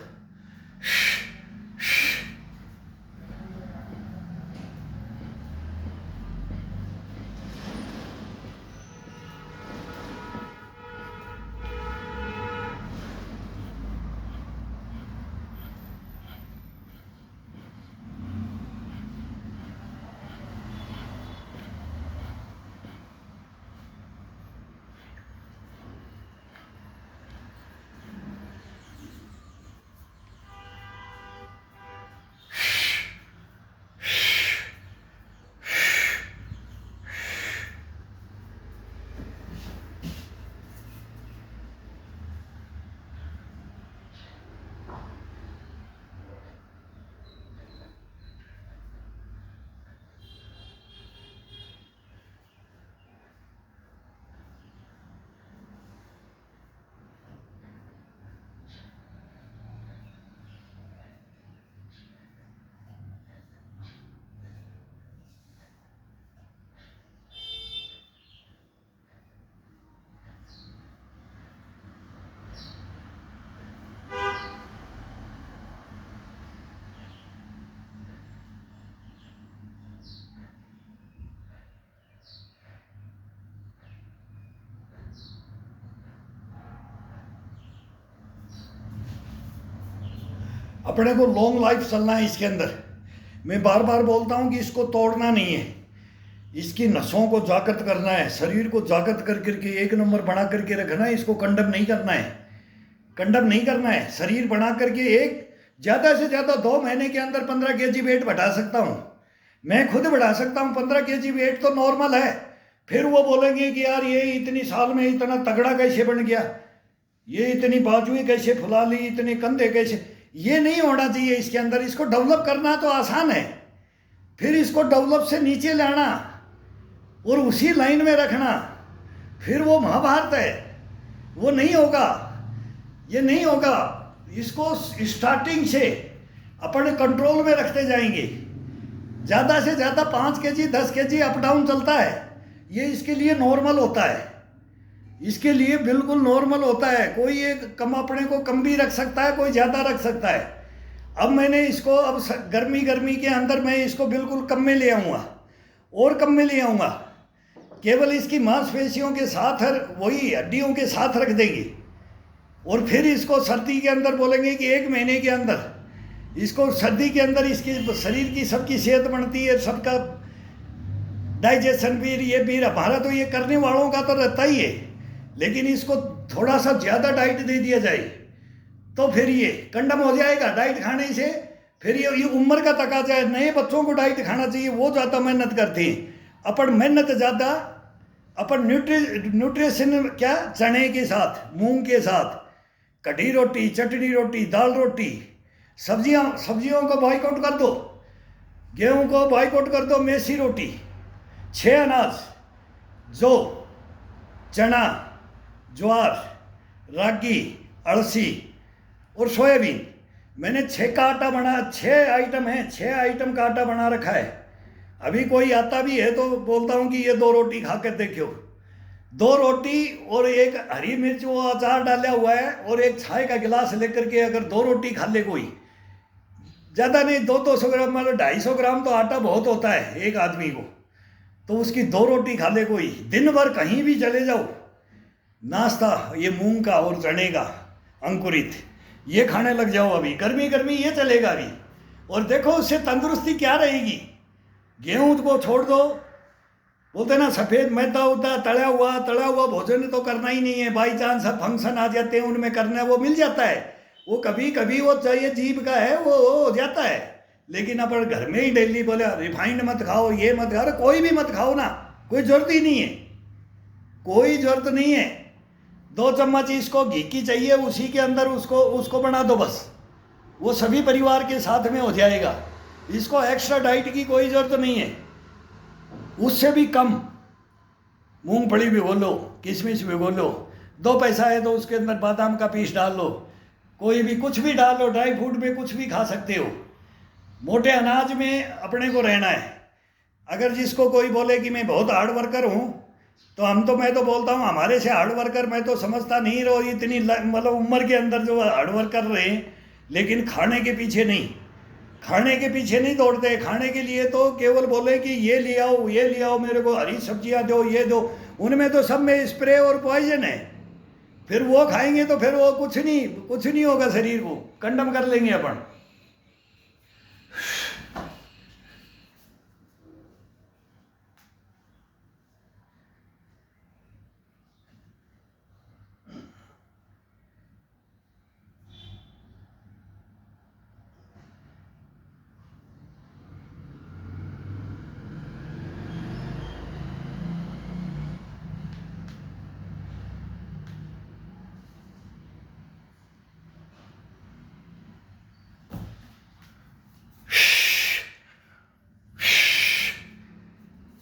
अपने को लॉन्ग लाइफ चलना है इसके अंदर। मैं बार बार बोलता हूँ कि इसको तोड़ना नहीं है, इसकी नसों को जागृत करना है, शरीर को जागृत कर करके एक नंबर बना करके रखना है। इसको कंडम नहीं करना है, कंडम नहीं करना है। शरीर बना करके एक ज़्यादा से ज़्यादा 2 महीने के अंदर 15 kg वेट बढ़ा सकता हूँ। मैं खुद बढ़ा सकता हूँ 15 kg वेट तो नॉर्मल है। फिर वो बोलेंगे कि यार ये इतनी साल में इतना तगड़ा कैसे बन गया, ये इतनी बाजुएं कैसे फुला ली, इतने कंधे कैसे। ये नहीं होना चाहिए इसके अंदर। इसको डेवलप करना तो आसान है, फिर इसको डेवलप से नीचे लाना और उसी लाइन में रखना, फिर वो महाभारत है। वो नहीं होगा, ये नहीं होगा। इसको स्टार्टिंग से अपन कंट्रोल में रखते जाएंगे। ज़्यादा से ज़्यादा 5 kg 10 kg अप डाउन चलता है, ये इसके लिए नॉर्मल होता है। इसके लिए बिल्कुल नॉर्मल होता है। कोई एक कम अपने को कम भी रख सकता है, कोई ज़्यादा रख सकता है। अब मैंने इसको अब गर्मी गर्मी के अंदर मैं इसको बिल्कुल कम में ले आऊँगा और कम में ले आऊँगा। केवल इसकी मांसपेशियों के साथ वही हड्डियों के साथ रख देंगे और फिर इसको सर्दी के अंदर बोलेंगे कि 1 महीने के अंदर इसको सर्दी के अंदर इसकी शरीर की सबकी सेहत बनती है, सबका डाइजेशन भी ये भी हमारा तो ये करने वालों का तो रहता ही है। लेकिन इसको थोड़ा सा ज़्यादा डाइट दे दिया जाए तो फिर ये कंडम हो जाएगा डाइट खाने से। फिर ये उम्र का तकाजा है, नए बच्चों को डाइट खाना चाहिए, वो ज़्यादा मेहनत करते हैं। अपन मेहनत ज़्यादा, अपन न्यूट्रिशन क्या, चने के साथ, मूंग के साथ, कढ़ी रोटी, चटनी रोटी, दाल रोटी, सब्जियों को बॉयकॉट कर दो, गेहूं को बॉयकॉट कर दो, मेसी रोटी, 6 अनाज, जौ, चना, ज्वार, रागी, अलसी और सोयाबीन। मैंने 6 का आटा बना, 6 आइटम है, 6 आइटम का आटा बना रखा है। अभी कोई आता भी है तो बोलता हूँ कि ये 2 रोटी खा कर देखियो। 2 रोटी और 1 हरी मिर्च वो अचार डाला हुआ है और 1 चाय का गिलास लेकर के अगर 2 रोटी खा ले कोई, ज़्यादा नहीं 200 ग्राम, मतलब 250 ग्राम तो आटा बहुत होता है एक आदमी को, तो उसकी 2 रोटी खा ले कोई। दिन भर कहीं भी चले जाओ, नाश्ता ये मूंग का और चने का अंकुरित ये खाने लग जाओ। अभी गर्मी गर्मी ये चलेगा अभी, और देखो उससे तंदुरुस्ती क्या रहेगी। गेहूं को छोड़ दो, बोलते ना सफ़ेद मैदा होता है, तला हुआ भोजन तो करना ही नहीं है। बाई चांस फंक्शन आ जाते हैं उनमें करना है, वो मिल जाता है, वो कभी कभी वो चाहिए जीभ का है, वो हो जाता है। लेकिन अपन घर में ही डेली बोले रिफाइंड मत खाओ, ये मत खाओ, कोई भी मत खाओ ना, कोई जरूरत ही नहीं है, कोई जरूरत नहीं है। 2 चम्मच इसको घी की चाहिए, उसी के अंदर उसको बना दो बस, वो सभी परिवार के साथ में हो जाएगा। इसको एक्स्ट्रा डाइट की कोई ज़रूरत नहीं है। उससे भी कम मूंगफली भिगो लो, किशमिश भिगो लो, 2 पैसा है तो उसके अंदर बादाम का पीस डाल लो, कोई भी कुछ भी डाल लो, ड्राई फ्रूट में कुछ भी खा सकते हो। मोटे अनाज में अपने को रहना है। अगर जिसको कोई बोले कि मैं बहुत हार्ड वर्कर हूँ, तो मैं तो बोलता हूँ हमारे से हार्ड वर्कर मैं तो समझता नहीं रहो इतनी, मतलब उम्र के अंदर जो हार्ड वर्क कर रहे हैं, लेकिन खाने के पीछे नहीं दौड़ते। खाने के लिए तो केवल बोले कि ये ले आओ, मेरे को हरी सब्जियां दो, ये दो, उनमें तो सब में स्प्रे और पॉइजन है। फिर वो खाएंगे तो फिर वो कुछ नहीं होगा, शरीर को कंडम कर लेंगे अपन।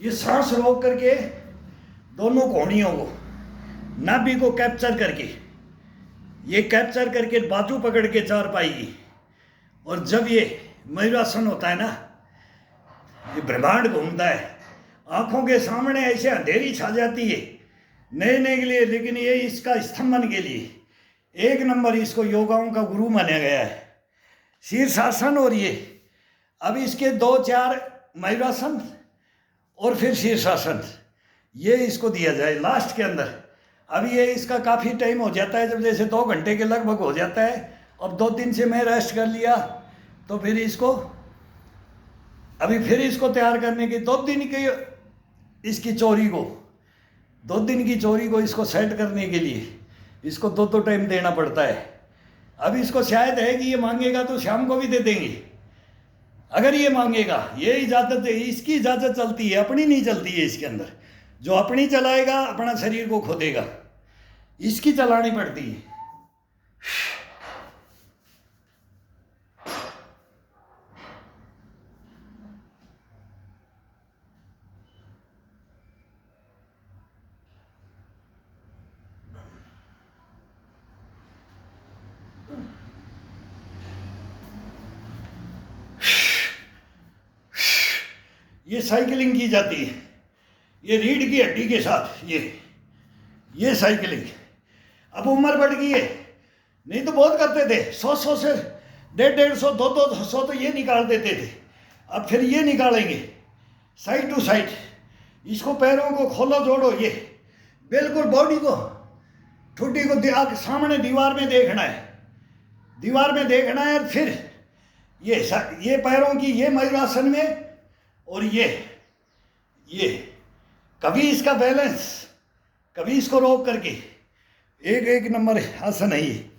ये सांस रोक करके दोनों कोहनियों को, नाभि को कैप्चर करके बाजू पकड़ के चार पाएगी। और जब ये मयूरासन होता है ना, ये ब्रह्मांड घूमता है, आंखों के सामने ऐसे अंधेरी छा जाती है नए के लिए, लेकिन ये इसका स्तंभन के लिए 1 नंबर इसको योगाओं का गुरु माना गया है। शीर्षासन, और ये अब इसके 2-4 मयूरासन और फिर शीर्षासन, ये इसको दिया जाए लास्ट के अंदर। अब ये इसका काफ़ी टाइम हो जाता है, जब जैसे 2 घंटे के लगभग हो जाता है। अब 2 दिन से मैं रेस्ट कर लिया, तो फिर इसको तैयार करने की 2 दिन की इसकी चोरी को 2 दिन की चोरी को इसको सेट करने के लिए इसको 2 टाइम देना पड़ता है। अब इसको शायद है कि ये मांगेगा तो शाम को भी दे देंगे, अगर ये मांगेगा। ये इजाज़त है, इसकी इजाज़त चलती है, अपनी नहीं चलती है इसके अंदर। जो अपनी चलाएगा अपना शरीर को खो देगा, इसकी चलानी पड़ती है। ये साइकिलिंग की जाती है, ये रीढ़ की हड्डी के साथ, ये ये साइकिलिंग। अब उम्र बढ़ गई है, नहीं तो बहुत करते थे, 100 से 150, 200 तो ये निकाल देते थे। अब फिर ये निकालेंगे साइड टू साइड, इसको पैरों को खोलो जोड़ो, ये बिल्कुल बॉडी को ठुड्डी को सामने दीवार में देखना है, दीवार में देखना है। फिर ये पैरों की ये मयूरासन में, और ये कभी इसका बैलेंस, कभी इसको रोक करके, एक नंबर आसन है ये।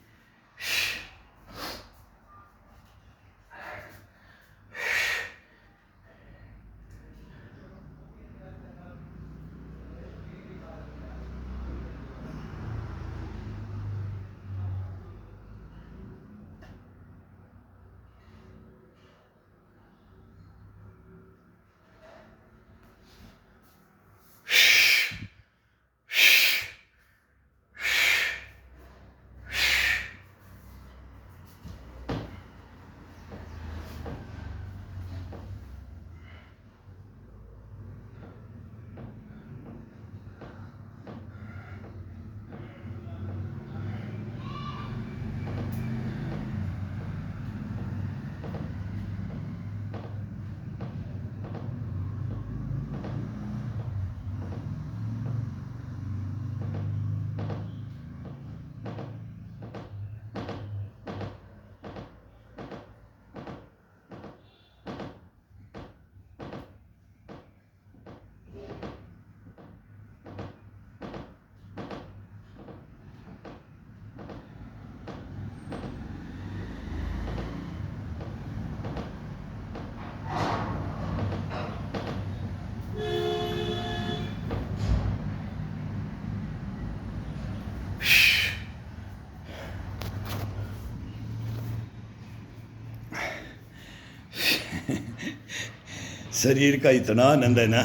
शरीर का इतना आनंद है ना,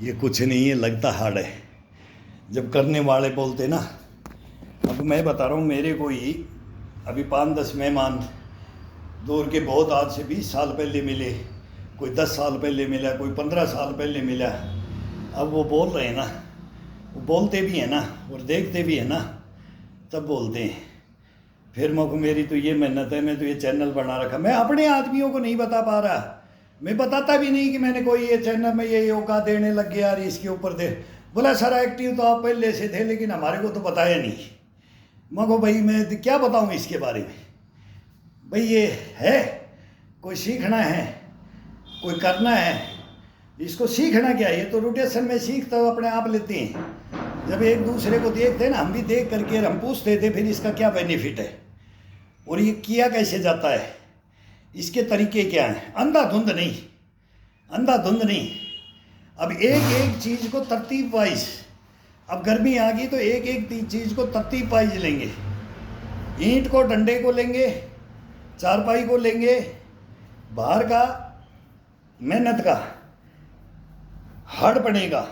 ये कुछ नहीं है, लगता हार्ड है जब करने वाले बोलते ना। अब मैं बता रहा हूँ, मेरे को ही अभी 5-10 मेहमान दूर के बहुत, आज से 20 साल पहले मिले, कोई 10 साल पहले मिला, कोई 15 साल पहले मिला। अब वो बोल रहे हैं ना, वो बोलते भी हैं ना और देखते भी हैं ना, तब बोलते हैं। फिर मेरी तो ये मेहनत है, मैं तो ये चैनल बना रखा, मैं अपने आदमियों को नहीं बता पा रहा, मैं बताता भी नहीं कि मैंने कोई ये चैनल में ये योगा देने लग गया यार, इसके ऊपर दे। बोला सर एक्टिव तो आप पहले से थे, लेकिन हमारे को तो बताया नहीं। मगो भाई मैं क्या बताऊँ इसके बारे में, भाई ये है, कोई सीखना है, कोई करना है, इसको सीखना क्या है, ये तो रोटेशन में सीख तो अपने आप लेते हैं। जब एक दूसरे को देखते हैं ना, हम भी देख करके हम पूछते थे फिर इसका क्या बेनिफिट है और ये किया कैसे जाता है, इसके तरीके क्या हैं। अंधाधुंध नहीं, अंधाधुंध नहीं। अब एक चीज़ को तरतीब वाइज, अब गर्मी आ गई तो एक चीज़ को तरतीब वाइज लेंगे। ईंट को, डंडे को लेंगे, चारपाई को लेंगे, बाहर का मेहनत का, हड़ पड़ेगा,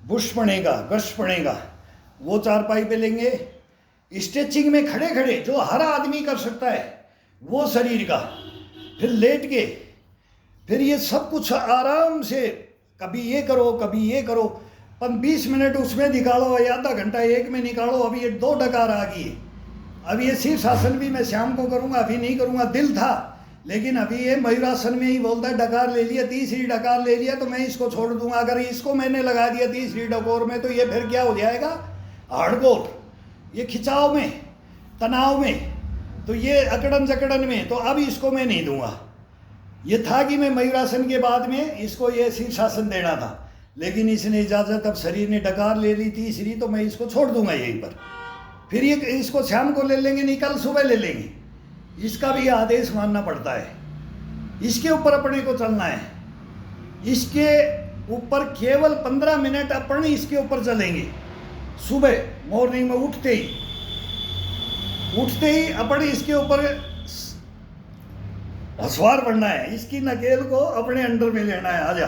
बुश पड़ेगा, गश पड़ेगा, वो चारपाई पे लेंगे। स्ट्रेचिंग में खड़े खड़े जो हर आदमी कर सकता है वो शरीर का, फिर लेट के, फिर ये सब कुछ आराम से, कभी ये करो कभी ये करो, 20 मिनट उसमें निकालो या आधा घंटा एक में निकालो। अभी ये 2 डकार आ गई, अब ये शीर्षासन भी मैं शाम को करूँगा, अभी नहीं करूँगा, दिल था, लेकिन अभी ये मयूरासन में ही बोलता है डकार ले लिया, तीसरी डकार ले लिया तो मैं इसको छोड़ दूंगा। अगर इसको मैंने लगा दिया तीसरी डकोर में तो ये फिर क्या हो जाएगा, हार्डकोर, ये खिंचाव में, तनाव में, तो ये अकड़न जकड़न में, तो अब इसको मैं नहीं दूंगा। ये था कि मैं मयूरासन के बाद में इसको ये शीर्षासन देना था, लेकिन इसने इजाज़त, अब शरीर ने डकार ले ली तीसरी, तो मैं इसको छोड़ दूंगा यहीं पर। फिर ये इसको शाम को ले लेंगे, नहीं कल सुबह ले लेंगे, इसका भी आदेश मानना पड़ता है, इसके ऊपर अपने को चलना है। इसके ऊपर केवल 15 मिनट अपन इसके ऊपर चलेंगे। सुबह मॉर्निंग में उठते ही अपन इसके ऊपर सवार बनना है, इसकी नकेल को अपने अंडर में लेना है, आजा,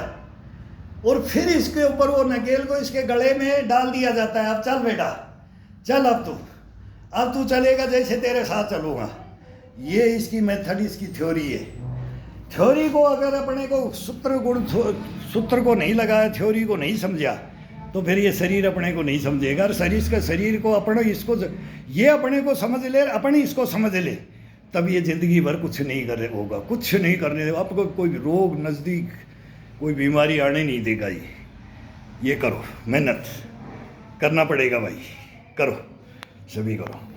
और फिर इसके ऊपर वो नकेल को इसके गले में डाल दिया जाता है। अब चल बेटा चल, अब तू चलेगा, जैसे तेरे साथ चलूँगा। ये इसकी मेथड, इसकी थ्योरी है। थ्योरी को अगर अपने को सूत्र को नहीं लगाया, थ्योरी को नहीं समझा, तो फिर ये शरीर अपने को नहीं समझेगा। और शरीर को अपने इसको ये अपने को समझ ले, अपने इसको समझ ले, तब ये ज़िंदगी भर कुछ नहीं कर होगा, कुछ नहीं करने देगा आपको, कोई रोग नज़दीक, कोई बीमारी आने नहीं देगा। ये करो, मेहनत करना पड़ेगा भाई, करो, सभी करो।